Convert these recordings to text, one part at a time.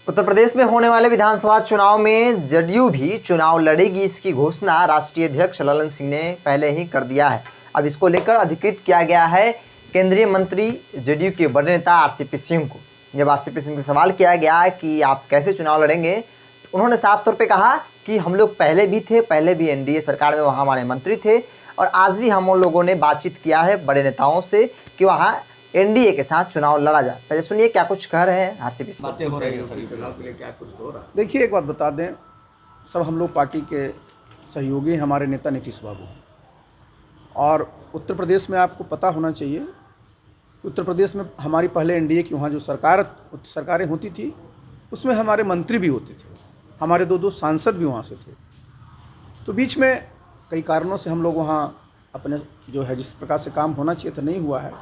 उत्तर प्रदेश में होने वाले विधानसभा चुनाव में जदयू भी चुनाव लड़ेगी, इसकी घोषणा राष्ट्रीय अध्यक्ष ललन सिंह ने पहले ही कर दिया है। अब इसको लेकर अधिकृत किया गया है केंद्रीय मंत्री जदयू के बड़े नेता आरसीपी सिंह को। जब आरसीपी सिंह से सवाल किया गया कि आप कैसे चुनाव लड़ेंगे, तो उन्होंने साफ तौर पर कहा कि हम लोग पहले भी एनडीए सरकार में वहाँ हमारे मंत्री थे और आज भी हम लोगों ने बातचीत किया है बड़े नेताओं से कि वहाँ एनडीए के साथ चुनाव लड़ा जाए। पहले सुनिए क्या कुछ कह रहे हैं आरसीपी सिंह। बातें हो रही है चुनाव के लिए, क्या कुछ हो रहा है? देखिए, एक बात बता दें, सब हम लोग पार्टी के सहयोगी हमारे नेता नीतीश बाबू हैं और उत्तर प्रदेश में आपको पता होना चाहिए कि उत्तर प्रदेश में हमारी पहले एनडीए की वहाँ जो सरकारें होती थी उसमें हमारे मंत्री भी होते थे, हमारे दो सांसद भी वहाँ से थे। तो बीच में कई कारणों से हम लोग वहाँ अपने जो है जिस प्रकार से काम होना चाहिए था नहीं हुआ है।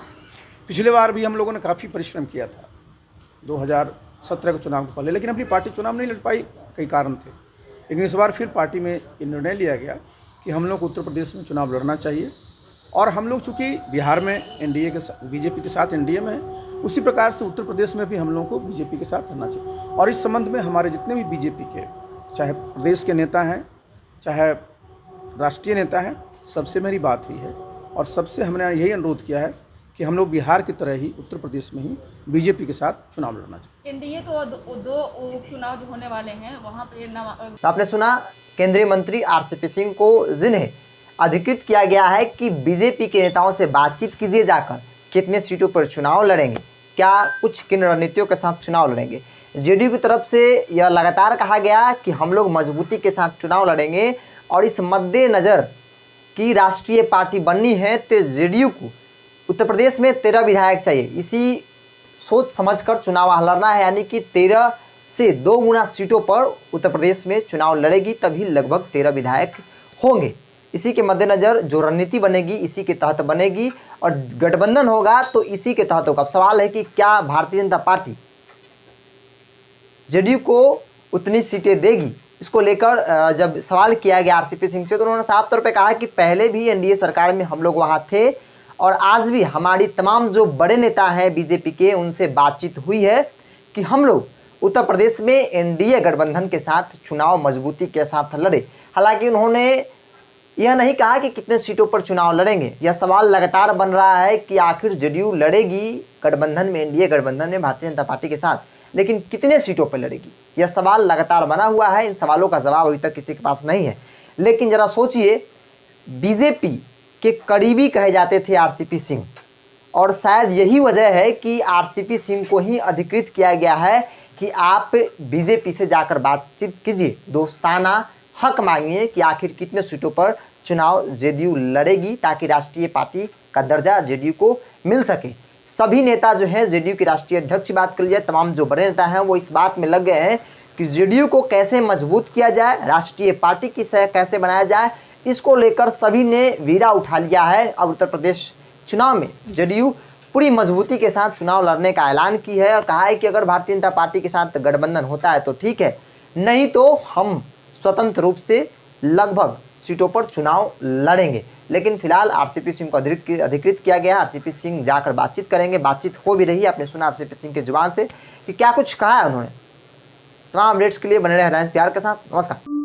पिछले बार भी हम लोगों ने काफ़ी परिश्रम किया था 2017 के चुनाव के पहले, लेकिन अपनी पार्टी चुनाव नहीं लड़ पाई, कई कारण थे। लेकिन इस बार फिर पार्टी में ये निर्णय लिया गया कि हम लोग उत्तर प्रदेश में चुनाव लड़ना चाहिए और हम लोग चूँकि बिहार में एनडीए के बीजेपी के साथ एनडीए में है, उसी प्रकार से उत्तर प्रदेश में भी हम लोगों को बीजेपी के साथ रहना चाहिए। और इस संबंध में हमारे जितने भी बीजेपी के चाहे प्रदेश के नेता हैं चाहे राष्ट्रीय नेता हैं, सबसे मेरी बात हुई है और सबसे हमने यही अनुरोध किया है कि हम लोग बिहार की तरह ही उत्तर प्रदेश में ही बीजेपी के साथ चुनाव लड़ना चाहिए। एनडीए तो दो चुनाव जो होने वाले हैं वहाँ पे तो आपने सुना केंद्रीय मंत्री आरसीपी सिंह को, जिन्हें अधिकृत किया गया है कि बीजेपी के नेताओं से बातचीत कीजिए जाकर कितने सीटों पर चुनाव लड़ेंगे, क्या कुछ किन रणनीतियों के साथ चुनाव लड़ेंगे। जेडीयू की तरफ से यह लगातार कहा गया कि हम लोग मजबूती के साथ चुनाव लड़ेंगे और इस मद्देनज़र कि राष्ट्रीय पार्टी बननी है तो जेडीयू को उत्तर प्रदेश में 13 विधायक चाहिए। इसी सोच समझकर चुनाव लड़ना है, यानी कि 13 से 2 गुना सीटों पर उत्तर प्रदेश में चुनाव लड़ेगी, तभी लगभग 13 विधायक होंगे। इसी के मद्देनज़र जो रणनीति बनेगी इसी के तहत बनेगी और गठबंधन होगा तो इसी के तहत होगा। अब सवाल है कि क्या भारतीय जनता पार्टी जेडीयू को उतनी सीटें देगी। इसको लेकर जब सवाल किया गया आरसीपी सिंह से तो उन्होंने साफ तौर पे कहा कि पहले भी एनडीए सरकार में हम लोग वहाँ थे और आज भी हमारी तमाम जो बड़े नेता हैं बीजेपी के, उनसे बातचीत हुई है कि हम लोग उत्तर प्रदेश में एनडीए गठबंधन के साथ चुनाव मजबूती के साथ लड़े। हालांकि उन्होंने यह नहीं कहा कि कितने सीटों पर चुनाव लड़ेंगे। यह सवाल लगातार बन रहा है कि आखिर जेडीयू लड़ेगी गठबंधन में, एनडीए गठबंधन में भारतीय जनता पार्टी के साथ, लेकिन कितने सीटों पर लड़ेगी, यह सवाल लगातार बना हुआ है। इन सवालों का जवाब अभी तक किसी के पास नहीं है। लेकिन ज़रा सोचिए, बीजेपी के करीबी कहे जाते थे आरसीपी सिंह और शायद यही वजह है कि आरसीपी सिंह को ही अधिकृत किया गया है कि आप बीजेपी से जाकर बातचीत कीजिए, दोस्ताना हक मांगिए कि आखिर कितने सीटों पर चुनाव जेडीयू लड़ेगी ताकि राष्ट्रीय पार्टी का दर्जा जेडीयू को मिल सके। सभी नेता जो हैं जेडीयू के राष्ट्रीय अध्यक्ष की बात कर लीजिए, तमाम जो बड़े नेता हैं वो इस बात में लग गए हैं कि जेडीयू को कैसे मजबूत किया जाए, राष्ट्रीय पार्टी की सह कैसे बनाया जाए, इसको लेकर सभी ने वीरा उठा लिया है। अब उत्तर प्रदेश चुनाव में जेडीयू पूरी मजबूती के साथ चुनाव लड़ने का ऐलान की है और कहा है कि अगर भारतीय जनता पार्टी के साथ गठबंधन होता है तो ठीक है, नहीं तो हम स्वतंत्र रूप से लगभग सीटों पर चुनाव लड़ेंगे। लेकिन फिलहाल आरसीपी सिंह को अधिकृत किया गया। आरसीपी सिंह जाकर बातचीत करेंगे, बातचीत हो भी रही है। आपने सुना आरसीपी सिंह की जुबान से कि क्या कुछ कहा है उन्होंने। तमाम अपडेट्स के लिए बने रहे हेडलाइंस प्यार के साथ। नमस्कार।